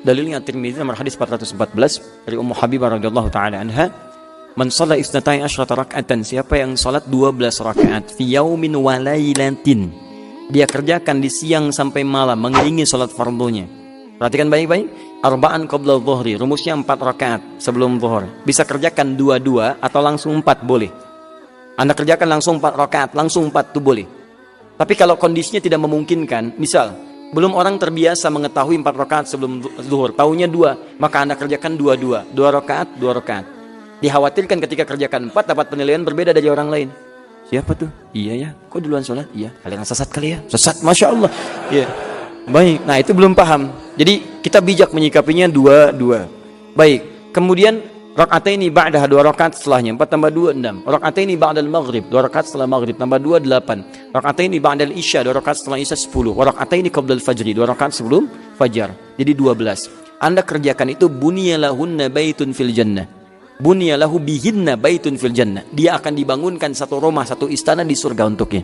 Dalilnya At-Tirmidzi nomor hadis 414 dari Ummu Habibah radhiyallahu taala anha, man shalla 12 raka'atan, siapa yang salat 12 rakaat fi yaumin wa lailatin, dia kerjakan di siang sampai malam mengiringi salat fardunya. Perhatikan baik-baik, arba'an qabla dhuhri, rumusnya 4 rakaat sebelum zuhur. Bisa kerjakan 2-2 atau langsung 4 boleh. Anda kerjakan langsung 4 rakaat, langsung 4 itu boleh. Tapi kalau kondisinya tidak memungkinkan, misal belum orang terbiasa mengetahui 4 rakaat sebelum zuhur, taunya 2, maka Anda kerjakan 2-2, 2 rakaat, 2 rakaat. Dikhawatirkan ketika kerjakan 4 dapat penilaian berbeda dari orang lain. Siapa tuh? Iya ya, kok duluan sholat? Iya, kalian sesat kali ya? Sesat, Masya Allah. Iya. Baik, nah itu belum paham. Jadi kita bijak menyikapinya 2-2. Baik, kemudian raka'ataini ba'daha, 2 rakaat setelahnya, 4 tambah 2 6. Raka'ataini ba'dal maghrib, 2 rakaat setelah maghrib, tambah 2 8. Raka'ataini ba'dal isya, 2 rakaat setelah isya 10. Wa raka'ataini qabla al-fajri, 2 rakaat sebelum fajar. Jadi 12. Anda kerjakan itu, buniyalahunna baitun fil jannah. Bunyalahu bihinna baitun fil jannah. Dia akan dibangunkan satu rumah, satu istana di surga untuknya.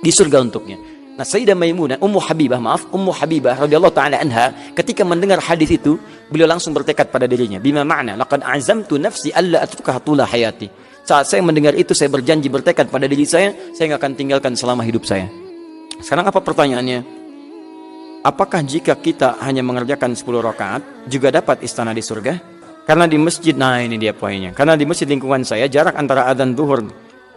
Di surga untuknya. Nah, Sayyidah Maimunah, Ummu Habibah radhiyallahu taala anha, ketika mendengar hadis itu, beliau langsung bertekad pada dirinya, bima ma'na laqad azamtu nafsi alla atrukaha tula hayati. Saat saya mendengar itu, saya berjanji, bertekad pada diri saya enggak akan tinggalkan selama hidup saya. Sekarang apa pertanyaannya? Apakah jika kita hanya mengerjakan 10 rakaat juga dapat istana di surga? Karena di masjid, nah ini dia poinnya. Karena di masjid lingkungan saya, jarak antara adzan zuhur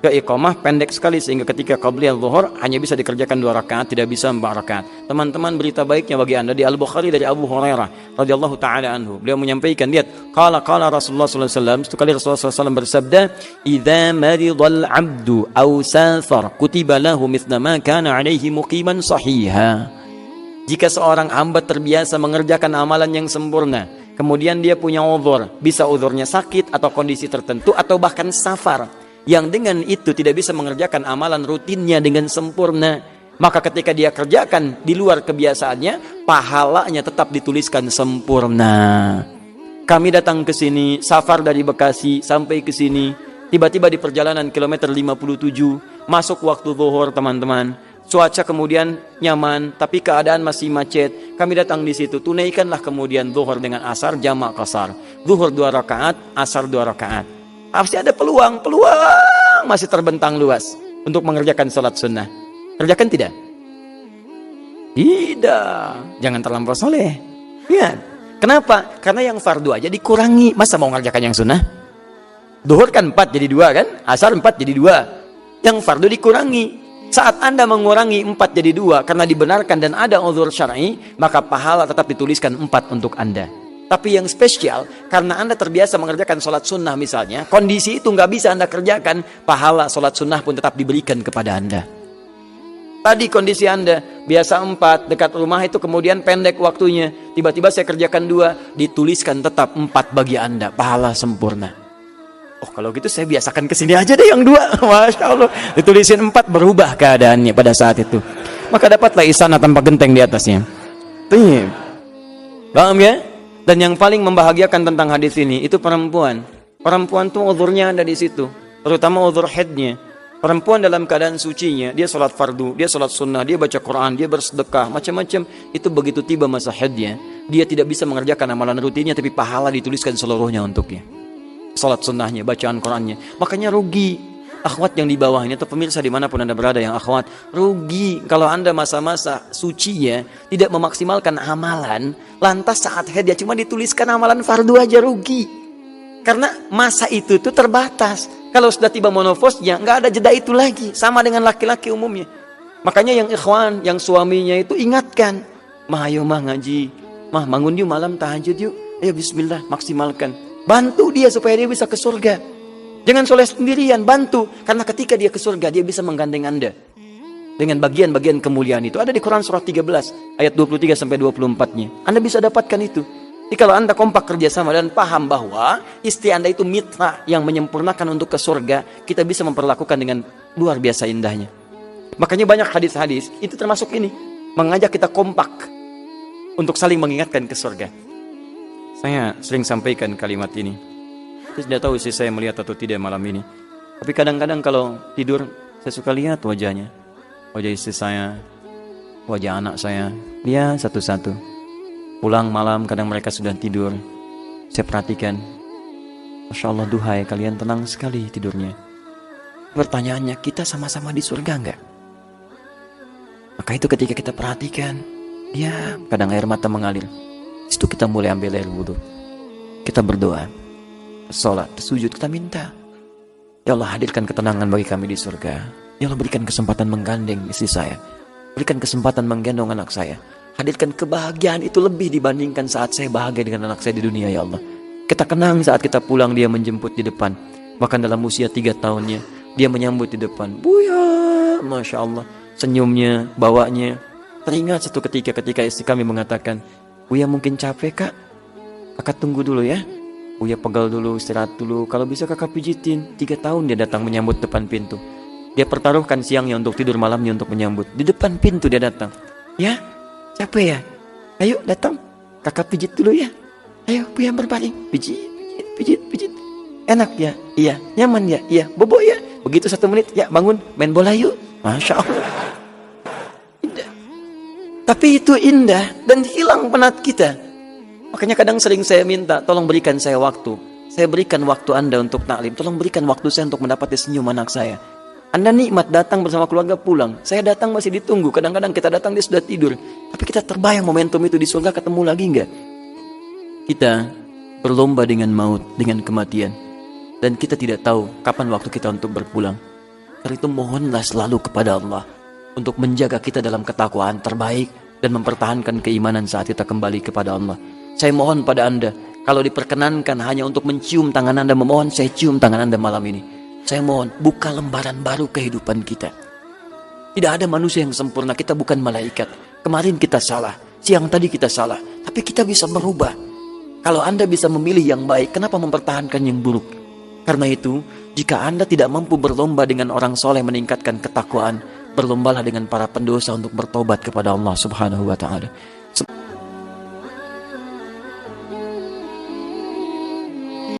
ke iqamah pendek sekali, sehingga ketika qabliyah zuhur hanya bisa dikerjakan 2 rakaat, tidak bisa 4 rakaat. Teman-teman, berita baiknya bagi Anda, di Al-Bukhari dari Abu Hurairah radhiyallahu taala anhu, beliau menyampaikan, lihat, qala Rasulullah sallallahu alaihi wasallam, satu kali Rasulullah sallallahu alaihi wasallam bersabda, "Idza maridal 'abdu aw safar, kutiba lahu mithla ma kana 'alaihi muqiman sahiha." Jika seorang hamba terbiasa mengerjakan amalan yang sempurna, kemudian dia punya uzur, bisa uzurnya sakit atau kondisi tertentu atau bahkan safar, yang dengan itu tidak bisa mengerjakan amalan rutinnya dengan sempurna, maka ketika dia kerjakan di luar kebiasaannya, pahalanya tetap dituliskan sempurna. Kami datang ke sini, safar dari Bekasi sampai ke sini, tiba-tiba di perjalanan kilometer 57, masuk waktu zuhur, teman-teman. Cuaca kemudian nyaman, tapi keadaan masih macet. Kami datang di situ, tunaikanlah kemudian zuhur dengan asar, jamak qasar. Zuhur 2 rakaat, asar 2 rakaat. Pasti ada peluang masih terbentang luas untuk mengerjakan sholat sunnah. Kerjakan tidak? Tidak. Jangan terlampau soleh. Lihat. Kenapa? Karena yang fardu aja dikurangi. Masa mau mengerjakan yang sunnah? Zuhur kan 4 jadi 2 kan? Asar 4 jadi 2. Yang fardu dikurangi. Saat Anda mengurangi 4 jadi 2 karena dibenarkan dan ada uzur syar'i, maka pahala tetap dituliskan 4 untuk Anda. Tapi yang spesial, karena Anda terbiasa mengerjakan sholat sunnah misalnya, kondisi itu nggak bisa Anda kerjakan, pahala sholat sunnah pun tetap diberikan kepada Anda. Tadi kondisi Anda biasa 4, dekat rumah itu kemudian pendek waktunya, tiba-tiba saya kerjakan 2, dituliskan tetap 4 bagi Anda, pahala sempurna. Oh, kalau gitu saya biasakan kesini aja deh yang 2. Masya Allah, ditulisin 4, berubah keadaannya pada saat itu. Maka dapatlah istana tanpa genteng di atasnya. Tuh, paham ya? Dan yang paling membahagiakan tentang hadis ini itu perempuan. Perempuan tuh uzurnya ada di situ, terutama uzur haidnya. Perempuan dalam keadaan sucinya, dia sholat fardu, dia sholat sunnah, dia baca Quran, dia bersedekah, macam-macam. Itu begitu tiba masa haidnya, dia tidak bisa mengerjakan amalan rutinnya, tapi pahala dituliskan seluruhnya untuknya. Sholat sunnahnya, bacaan Qurannya. Makanya rugi akhwat yang di bawah ini, atau pemirsa dimanapun Anda berada yang akhwat, rugi kalau Anda masa-masa sucinya tidak memaksimalkan amalan, lantas saat haid ya cuma dituliskan amalan fardu aja, rugi. Karena masa itu tuh terbatas. Kalau sudah tiba menopause, ya nggak ada jeda itu lagi, sama dengan laki-laki umumnya. Makanya yang ikhwan, yang suaminya itu ingatkan, mah ayo mah ngaji, mah bangun yuk malam tahajud yuk, ayo bismillah, maksimalkan. Bantu dia supaya dia bisa ke surga. Jangan soleh sendirian, bantu. Karena ketika dia ke surga, dia bisa menggandeng Anda dengan bagian-bagian kemuliaan itu. Ada di Quran surah 13 ayat 23 sampai 24-nya. Anda bisa dapatkan itu. Jadi kalau Anda kompak kerjasama dan paham bahwa istri Anda itu mitra yang menyempurnakan untuk ke surga, kita bisa memperlakukan dengan luar biasa indahnya. Makanya banyak hadis-hadis itu termasuk ini, mengajak kita kompak untuk saling mengingatkan ke surga. Saya sering sampaikan kalimat ini. Saya tidak tahu sih saya melihat atau tidak malam ini. Tapi kadang-kadang kalau tidur, Saya suka lihat wajahnya, wajah istri saya, wajah anak saya. Lihat satu-satu. Pulang malam kadang mereka sudah tidur. Saya perhatikan. Masya Allah, duhai, kalian tenang sekali tidurnya. Pertanyaannya, kita sama-sama di surga enggak? Maka itu ketika kita perhatikan, ya kadang air mata mengalir. Situ kita mulai ambil air wudhu. Kita berdoa, sholat, sujud, kita minta, ya Allah, hadirkan ketenangan bagi kami di surga. Ya Allah, berikan kesempatan menggandeng istri saya, berikan kesempatan menggendong anak saya. Hadirkan kebahagiaan itu lebih dibandingkan saat saya bahagia dengan anak saya di dunia, ya Allah. Kita kenang saat kita pulang, dia menjemput di depan. Bahkan dalam usia 3 tahunnya, dia menyambut di depan. Buya, Masya Allah, senyumnya, bawanya. Teringat satu ketika istri kami mengatakan, Buya mungkin capek kak, kakak tunggu dulu ya. Buya pegal dulu, istirahat dulu. Kalau bisa kakak pijitin. 3 tahun dia datang menyambut depan pintu. Dia pertaruhkan siangnya untuk tidur, malamnya untuk menyambut. Di depan pintu dia datang. Ya, capek ya? Ayo datang, kakak pijit dulu ya. Ayo Buya berbaring, pijit. Enak ya? Iya. Nyaman ya? Iya. Bobo ya? Begitu 1 menit, ya bangun, main bola yuk. Masya Allah. Indah. Tapi itu indah dan hilang penat kita. Makanya kadang sering saya minta, tolong berikan saya waktu. Saya berikan waktu Anda untuk taklim. Tolong berikan waktu saya untuk mendapati senyum anak saya. Anda nikmat datang bersama keluarga pulang. Saya datang masih ditunggu. Kadang-kadang kita datang dia sudah tidur. Tapi kita terbayang momentum itu di surga, ketemu lagi enggak? Kita berlomba dengan maut, dengan kematian. Dan kita tidak tahu kapan waktu kita untuk berpulang. Karena itu mohonlah selalu kepada Allah untuk menjaga kita dalam ketakwaan terbaik dan mempertahankan keimanan saat kita kembali kepada Allah. Saya mohon pada Anda, kalau diperkenankan hanya untuk mencium tangan Anda, memohon saya cium tangan Anda malam ini. Saya mohon, buka lembaran baru kehidupan kita. Tidak ada manusia yang sempurna, kita bukan malaikat. Kemarin kita salah, siang tadi kita salah, tapi kita bisa berubah. Kalau Anda bisa memilih yang baik, kenapa mempertahankan yang buruk? Karena itu, jika Anda tidak mampu berlomba dengan orang soleh meningkatkan ketakwaan, berlombalah dengan para pendosa untuk bertobat kepada Allah Subhanahu wa ta'ala.